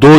2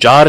4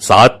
7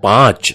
5।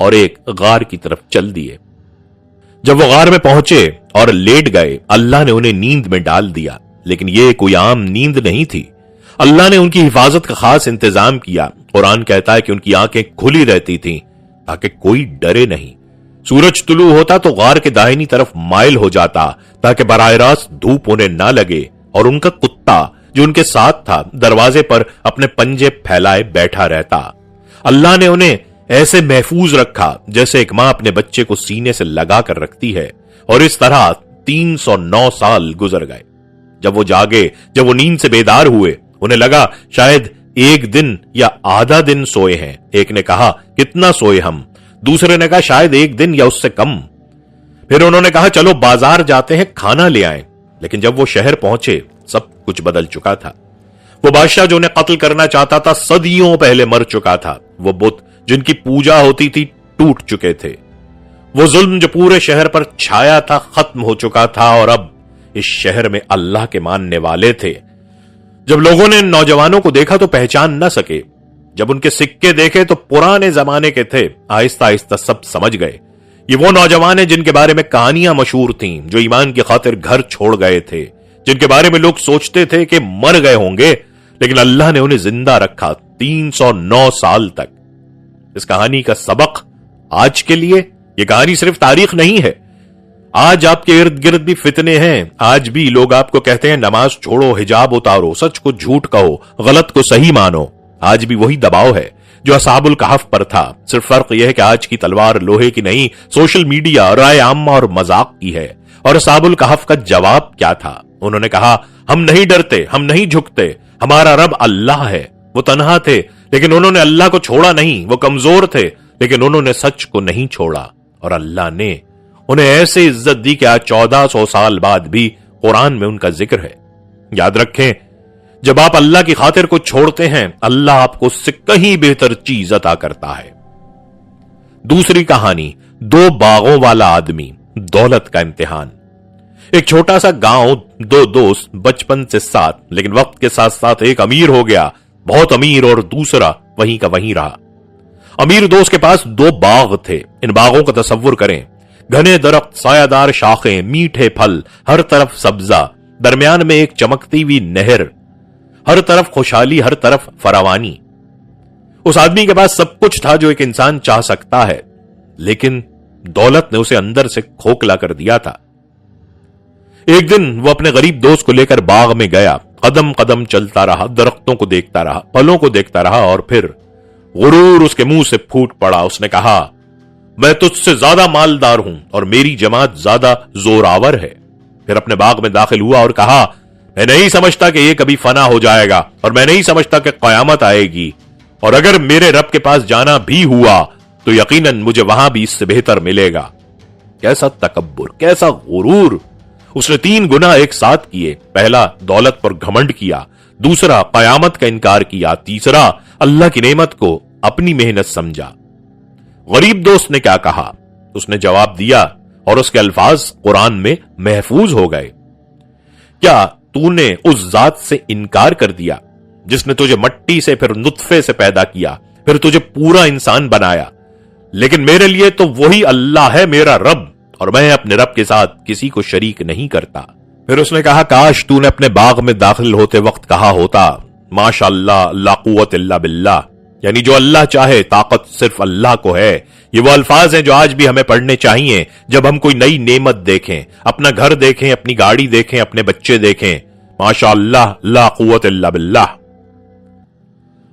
اور ایک غار کی طرف چل دیے۔ جب وہ غار میں پہنچے اور لیٹ گئے، اللہ نے انہیں نیند میں ڈال دیا، لیکن یہ کوئی عام نیند نہیں تھی۔ اللہ نے ان کی حفاظت کا خاص انتظام کیا۔ قرآن کہتا ہے کہ ان کی آنکھیں کھلی رہتی تھیں تاکہ کوئی ڈرے نہیں۔ سورج طلوع ہوتا تو غار کے داہنی طرف مائل ہو جاتا تاکہ براہ راست دھوپ انہیں نہ لگے، اور ان کا کتا جو ان کے ساتھ تھا دروازے پر اپنے پنجے پھیلائے بیٹھا رہتا۔ اللہ نے انہیں ایسے محفوظ رکھا جیسے ایک ماں اپنے بچے کو سینے سے لگا کر رکھتی ہے، اور اس طرح 309 سال گزر گئے۔ جب وہ جاگے، جب وہ نیند سے بیدار ہوئے، انہیں لگا شاید ایک دن یا آدھا دن سوئے ہیں۔ ایک نے کہا کتنا سوئے ہم، دوسرے نے کہا شاید ایک دن یا اس سے کم۔ پھر انہوں نے کہا چلو بازار جاتے ہیں، کھانا لے آئیں۔ لیکن جب وہ شہر پہنچے سب کچھ بدل چکا تھا۔ وہ بادشاہ جو انہیں قتل کرنا چاہتا تھا صدیوں پہلے مر چکا تھا۔ وہ بت جن کی پوجا ہوتی تھی ٹوٹ چکے تھے۔ وہ ظلم جو پورے شہر پر چھایا تھا ختم ہو چکا تھا، اور اب اس شہر میں اللہ کے ماننے والے تھے۔ جب لوگوں نے ان نوجوانوں کو دیکھا تو پہچان نہ سکے۔ جب ان کے سکے دیکھے تو پرانے زمانے کے تھے۔ آہستہ آہستہ سب سمجھ گئے یہ وہ نوجوان ہیں جن کے بارے میں کہانیاں مشہور تھیں، جو ایمان کی خاطر گھر چھوڑ گئے تھے، جن کے بارے میں لوگ سوچتے تھے کہ مر گئے ہوں گے، لیکن اللہ نے انہیں زندہ رکھا 309 سال تک۔ اس کہانی کا سبق آج کے لیے، یہ کہانی صرف تاریخ نہیں ہے۔ آج آپ کے ارد گرد بھی فتنے ہیں، آج بھی لوگ آپ کو کہتے ہیں نماز چھوڑو، حجاب اتارو، سچ کو جھوٹ کہو، غلط کو صحیح مانو۔ آج بھی وہی دباؤ ہے جو اصحاب الکہف پر تھا، صرف فرق یہ ہے کہ آج کی تلوار لوہے کی نہیں، سوشل میڈیا، رائے عامہ اور مذاق کی ہے۔ اور اصحاب الکہف کا جواب کیا تھا؟ انہوں نے کہا ہم نہیں ڈرتے، ہم نہیں جھکتے، ہمارا رب اللہ ہے۔ وہ تنہا تھے لیکن انہوں نے اللہ کو چھوڑا نہیں، وہ کمزور تھے لیکن انہوں نے سچ کو نہیں چھوڑا، اور اللہ نے انہیں ایسے عزت دی کہ آج 1400 سال بعد بھی قرآن میں ان کا ذکر ہے۔ یاد رکھیں جب آپ اللہ کی خاطر کو چھوڑتے ہیں اللہ آپ کو اس سے کہیں بہتر چیز عطا کرتا ہے۔ دوسری کہانی، دو باغوں والا آدمی، دولت کا امتحان۔ ایک چھوٹا سا گاؤں، دو دوست بچپن سے ساتھ، لیکن وقت کے ساتھ ساتھ ایک امیر ہو گیا، بہت امیر، اور دوسرا وہیں کا وہیں رہا۔ امیر دوست کے پاس 2 باغ تھے۔ ان باغوں کا تصور کریں، گھنے درخت، سایہ دار شاخیں، میٹھے پھل، ہر طرف سبزہ، درمیان میں ایک چمکتی ہوئی نہر، ہر طرف خوشحالی، ہر طرف فراوانی۔ اس آدمی کے پاس سب کچھ تھا جو ایک انسان چاہ سکتا ہے، لیکن دولت نے اسے اندر سے کھوکھلا کر دیا تھا۔ ایک دن وہ اپنے غریب دوست کو لے کر باغ میں گیا، قدم قدم چلتا رہا، درختوں کو دیکھتا رہا، پھلوں کو دیکھتا رہا، اور پھر غرور اس کے منہ سے پھوٹ پڑا۔ اس نے کہا میں تجھ سے زیادہ مالدار ہوں اور میری جماعت زیادہ زوراور ہے۔ پھر اپنے باغ میں داخل ہوا اور کہا میں نہیں سمجھتا کہ یہ کبھی فنا ہو جائے گا، اور میں نہیں سمجھتا کہ قیامت آئے گی، اور اگر میرے رب کے پاس جانا بھی ہوا تو یقیناً مجھے وہاں بھی اس سے بہتر ملے گا۔ کیسا تکبر، کیسا غرور! اس نے 3 گناہ ایک ساتھ کیے۔ پہلا دولت پر گھمنڈ کیا، دوسرا قیامت کا انکار کیا، تیسرا اللہ کی نعمت کو اپنی محنت سمجھا۔ غریب دوست نے کیا کہا؟ اس نے جواب دیا، اور اس کے الفاظ قرآن میں محفوظ ہو گئے۔ کیا تو نے اس ذات سے انکار کر دیا جس نے تجھے مٹی سے، پھر نطفے سے پیدا کیا، پھر تجھے پورا انسان بنایا؟ لیکن میرے لیے تو وہی اللہ ہے میرا رب، اور میں اپنے رب کے ساتھ کسی کو شریک نہیں کرتا۔ پھر اس نے کہا کاش تو نے اپنے باغ میں داخل ہوتے وقت کہا ہوتا ماشاء اللہ لا قوت الا باللہ، یعنی جو اللہ چاہے طاقت صرف اللہ کو ہے۔ یہ وہ الفاظ ہیں جو آج بھی ہمیں پڑھنے چاہیے جب ہم کوئی نئی نعمت دیکھیں، اپنا گھر دیکھیں، اپنی گاڑی دیکھیں، اپنے بچے دیکھیں، ماشاء اللہ لا قوت الا باللہ۔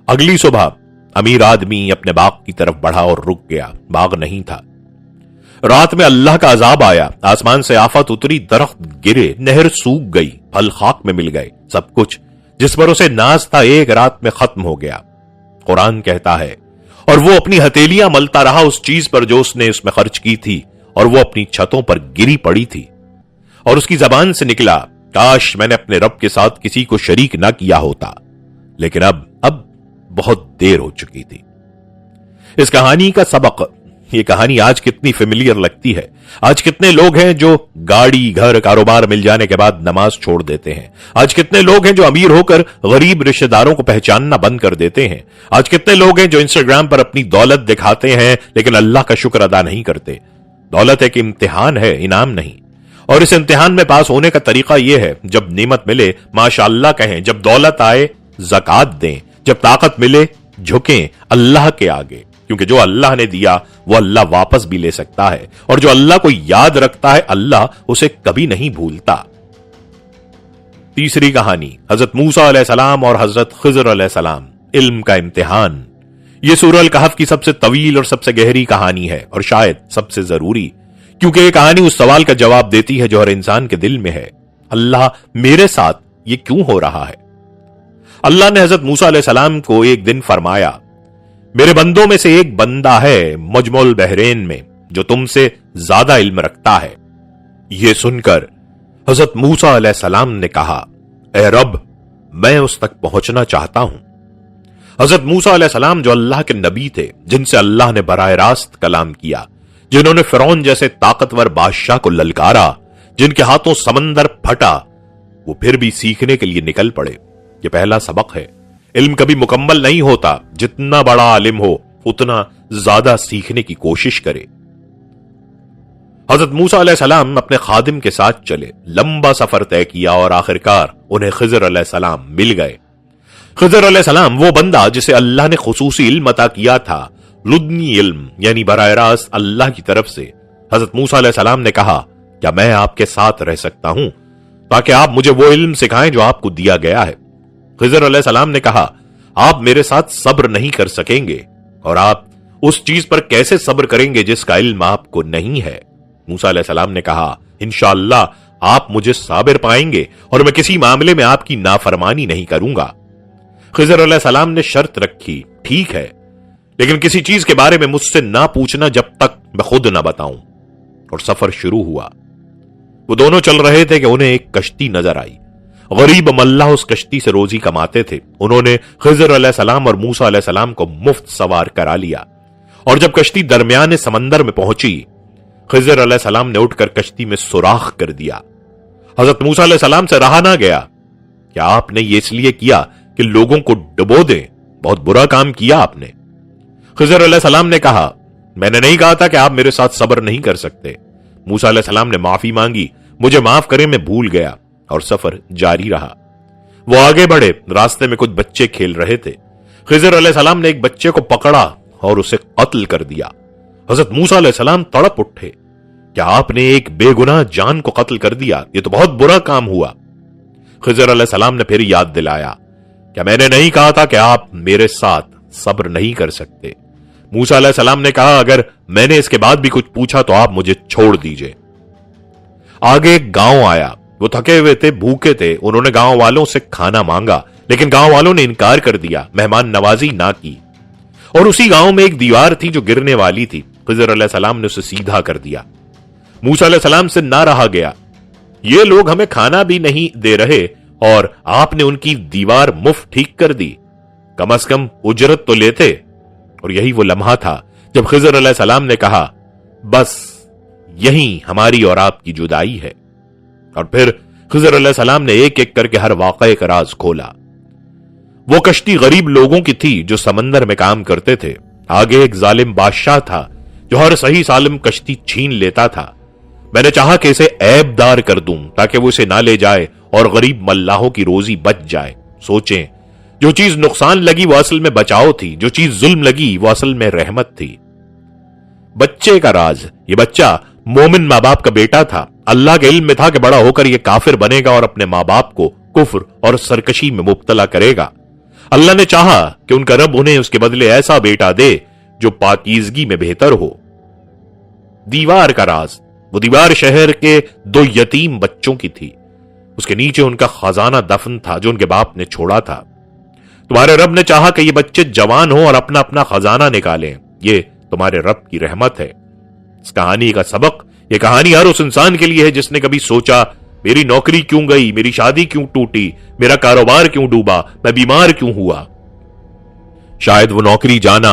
اگلی صبح امیر آدمی اپنے باغ کی طرف بڑھا اور رک گیا، باغ نہیں تھا۔ رات میں اللہ کا عذاب آیا، آسمان سے آفت اتری، درخت گرے، نہر سوکھ گئی، پھل خاک میں مل گئے، سب کچھ جس پر اسے ناز تھا ایک رات میں ختم ہو گیا۔ قرآن کہتا ہے اور وہ اپنی ہتھیلیاں ملتا رہا اس چیز پر جو اس نے اس میں خرچ کی تھی، اور وہ اپنی چھتوں پر گری پڑی تھی، اور اس کی زبان سے نکلا کاش میں نے اپنے رب کے ساتھ کسی کو شریک نہ کیا ہوتا، لیکن اب بہت دیر ہو چکی تھی۔ اس کہانی کا سبق یہ کہانی آج کتنی فیملیئر لگتی ہے. آج کتنے لوگ ہیں جو گاڑی گھر کاروبار مل جانے کے بعد نماز چھوڑ دیتے ہیں. آج کتنے لوگ ہیں جو امیر ہو کر غریب رشتہ داروں کو پہچاننا بند کر دیتے ہیں. آج کتنے لوگ ہیں جو انسٹاگرام پر اپنی دولت دکھاتے ہیں لیکن اللہ کا شکر ادا نہیں کرتے. دولت ایک امتحان ہے، انعام نہیں. اور اس امتحان میں پاس ہونے کا طریقہ یہ ہے، جب نعمت ملے ماشاءاللہ کہیں، جب دولت آئے زکات دیں، جب طاقت ملے جھکیں اللہ کے آگے، کیونکہ جو اللہ نے دیا وہ اللہ واپس بھی لے سکتا ہے، اور جو اللہ کو یاد رکھتا ہے اللہ اسے کبھی نہیں بھولتا. تیسری کہانی حضرت موسیٰ علیہ السلام اور حضرت خضر علیہ السلام، علم کا امتحان. یہ سورہ الکہف کی سب سے طویل اور سب سے گہری کہانی ہے، اور شاید سب سے ضروری، کیونکہ یہ کہانی اس سوال کا جواب دیتی ہے جو ہر انسان کے دل میں ہے: اللہ میرے ساتھ یہ کیوں ہو رہا ہے؟ اللہ نے حضرت موسیٰ علیہ السلام کو ایک دن فرمایا: میرے بندوں میں سے ایک بندہ ہے مجمع البحرین میں جو تم سے زیادہ علم رکھتا ہے. یہ سن کر حضرت موسیٰ علیہ السلام نے کہا: اے رب، میں اس تک پہنچنا چاہتا ہوں. حضرت موسیٰ علیہ السلام جو اللہ کے نبی تھے، جن سے اللہ نے براہ راست کلام کیا، جنہوں نے فرعون جیسے طاقتور بادشاہ کو للکارا، جن کے ہاتھوں سمندر پھٹا، وہ پھر بھی سیکھنے کے لیے نکل پڑے. یہ پہلا سبق ہے. علم کبھی مکمل نہیں ہوتا. جتنا بڑا عالم ہو اتنا زیادہ سیکھنے کی کوشش کرے. حضرت موسیٰ علیہ السلام اپنے خادم کے ساتھ چلے، لمبا سفر طے کیا اور آخرکار انہیں خضر علیہ السلام مل گئے. خضر علیہ السلام وہ بندہ جسے اللہ نے خصوصی علم عطا کیا تھا، لدنی علم، یعنی براہ راست اللہ کی طرف سے. حضرت موسیٰ علیہ السلام نے کہا: کیا میں آپ کے ساتھ رہ سکتا ہوں تاکہ آپ مجھے وہ علم سکھائیں جو آپ کو دیا گیا ہے؟ خضر علیہ السلام نے کہا: آپ میرے ساتھ صبر نہیں کر سکیں گے، اور آپ اس چیز پر کیسے صبر کریں گے جس کا علم آپ کو نہیں ہے؟ موسیٰ علیہ السلام نے کہا: انشاءاللہ آپ مجھے صابر پائیں گے اور میں کسی معاملے میں آپ کی نافرمانی نہیں کروں گا. خضر علیہ السلام نے شرط رکھی: ٹھیک ہے، لیکن کسی چیز کے بارے میں مجھ سے نہ پوچھنا جب تک میں خود نہ بتاؤں. اور سفر شروع ہوا. وہ دونوں چل رہے تھے کہ انہیں ایک کشتی نظر آئی. غریب ملح اس کشتی سے روزی کماتے تھے. انہوں نے خضر علیہ السلام اور موسیٰ علیہ السلام کو مفت سوار کرا لیا، اور جب کشتی درمیان سمندر میں پہنچی، خضر علیہ السلام نے اٹھ کر کشتی میں سوراخ کر دیا. حضرت موسیٰ علیہ السلام سے رہا نہ گیا. کیا آپ نے یہ اس لیے کیا کہ لوگوں کو ڈبو دیں؟ بہت برا کام کیا آپ نے. خضر علیہ السلام نے کہا: میں نے نہیں کہا تھا کہ آپ میرے ساتھ صبر نہیں کر سکتے. موسیٰ علیہ السلام نے معافی مانگی: مجھے معاف کریں، میں بھول گیا. اور سفر جاری رہا. وہ آگے بڑھے. راستے میں کچھ بچے کھیل رہے تھے. خضر علیہ السلام نے ایک بچے کو پکڑا اور اسے قتل کر دیا. حضرت موسیٰ علیہ السلام تڑپ اٹھے: کیا آپ نے ایک بے گناہ جان کو قتل کر دیا؟ یہ تو بہت برا کام ہوا. خضر علیہ السلام نے پھر یاد دلایا: کیا میں نے نہیں کہا تھا کہ آپ میرے ساتھ صبر نہیں کر سکتے؟ موسیٰ علیہ السلام نے کہا: اگر میں نے اس کے بعد بھی کچھ پوچھا تو آپ مجھے چھوڑ دیجئے. آگے ایک گاؤں آیا. وہ تھکے ہوئے تھے، بھوکے تھے. انہوں نے گاؤں والوں سے کھانا مانگا، لیکن گاؤں والوں نے انکار کر دیا، مہمان نوازی نہ کی. اور اسی گاؤں میں ایک دیوار تھی جو گرنے والی تھی. خضر علیہ السلام نے اسے سیدھا کر دیا. موسیٰ علیہ السلام سے نہ رہا گیا. یہ لوگ ہمیں کھانا بھی نہیں دے رہے اور آپ نے ان کی دیوار مفت ٹھیک کر دی. کم از کم اجرت تو لیتے. اور یہی وہ لمحہ تھا جب خضر علیہ السلام نے کہا: بس یہی ہماری اور آپ کی جدائی ہے. اور پھر خضر علیہ السلام نے ایک ایک کر کے ہر واقعے کا راز کھولا. وہ کشتی غریب لوگوں کی تھی جو سمندر میں کام کرتے تھے. آگے ایک ظالم بادشاہ تھا جو ہر صحیح سالم کشتی چھین لیتا تھا. میں نے چاہا کہ اسے عیب دار کر دوں تاکہ وہ اسے نہ لے جائے اور غریب ملاحوں کی روزی بچ جائے. سوچیں، جو چیز نقصان لگی وہ اصل میں بچاؤ تھی، جو چیز ظلم لگی وہ اصل میں رحمت تھی. بچے کا راز: یہ بچہ مومن ماں باپ کا بیٹا تھا. اللہ کے علم میں تھا کہ بڑا ہو کر یہ کافر بنے گا اور اپنے ماں باپ کو کفر اور سرکشی میں مبتلا کرے گا. اللہ نے چاہا کہ ان کا رب انہیں اس کے بدلے ایسا بیٹا دے جو پاکیزگی میں بہتر ہو. دیوار کا راز: وہ دیوار شہر کے 2 یتیم بچوں کی تھی. اس کے نیچے ان کا خزانہ دفن تھا جو ان کے باپ نے چھوڑا تھا. تمہارے رب نے چاہا کہ یہ بچے جوان ہوں اور اپنا اپنا خزانہ نکالیں. یہ تمہارے رب کی رحمت ہے. اس کہانی کا سبق: یہ کہانی ہر اس انسان کے لیے ہے جس نے کبھی سوچا میری نوکری کیوں گئی، میری شادی کیوں ٹوٹی، میرا کاروبار کیوں ڈوبا، میں بیمار کیوں ہوا. شاید وہ نوکری جانا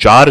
4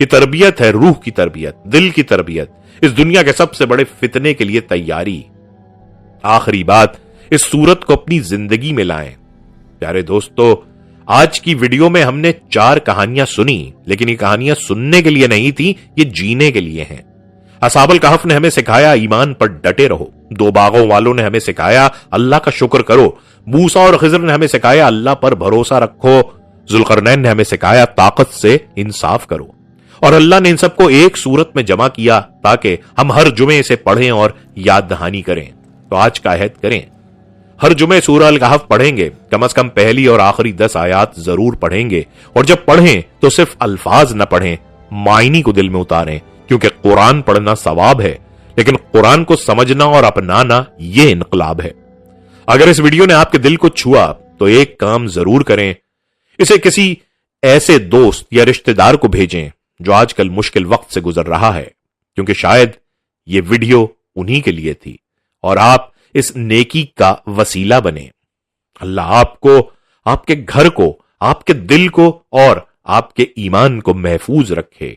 یہ تربیت ہے، روح کی تربیت، دل کی تربیت، اس دنیا کے سب سے بڑے فتنے کے لیے تیاری۔ آخری بات، اس سورت کو اپنی زندگی میں لائیں۔ پیارے دوستو، آج کی ویڈیو میں ہم نے 4 کہانیاں سنی، لیکن یہ کہانیاں سننے کے لیے نہیں تھی، یہ جینے کے لیے ہیں۔ اصحاب الکہف نے ہمیں سکھایا ایمان پر ڈٹے رہو، 2 باغوں والوں نے ہمیں سکھایا اللہ کا شکر کرو، موسیٰ اور خضر نے ہمیں سکھایا اللہ پر بھروسہ رکھو، ذوالقرنین نے ہمیں سکھایا طاقت سے انصاف کرو، اور اللہ نے ان سب کو ایک سورت میں جمع کیا تاکہ ہم ہر جمعے اسے پڑھیں اور یاد دہانی کریں۔ تو آج کا عہد کریں، ہر جمعے سورہ الکہف پڑھیں گے، کم از کم پہلی اور آخری 10 آیات ضرور پڑھیں گے، اور جب پڑھیں تو صرف الفاظ نہ پڑھیں، معنی کو دل میں اتاریں، کیونکہ قرآن پڑھنا ثواب ہے، لیکن قرآن کو سمجھنا اور اپنانا یہ انقلاب ہے۔ اگر اس ویڈیو نے آپ کے دل کو چھوا تو ایک کام ضرور کریں، اسے کسی ایسے دوست یا رشتہ دار کو بھیجیں جو آج کل مشکل وقت سے گزر رہا ہے، کیونکہ شاید یہ ویڈیو انہی کے لیے تھی، اور آپ اس نیکی کا وسیلہ بنے۔ اللہ آپ کو، آپ کے گھر کو، آپ کے دل کو اور آپ کے ایمان کو محفوظ رکھے۔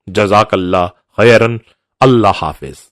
جزاک اللہ خیرن۔ اللہ حافظ۔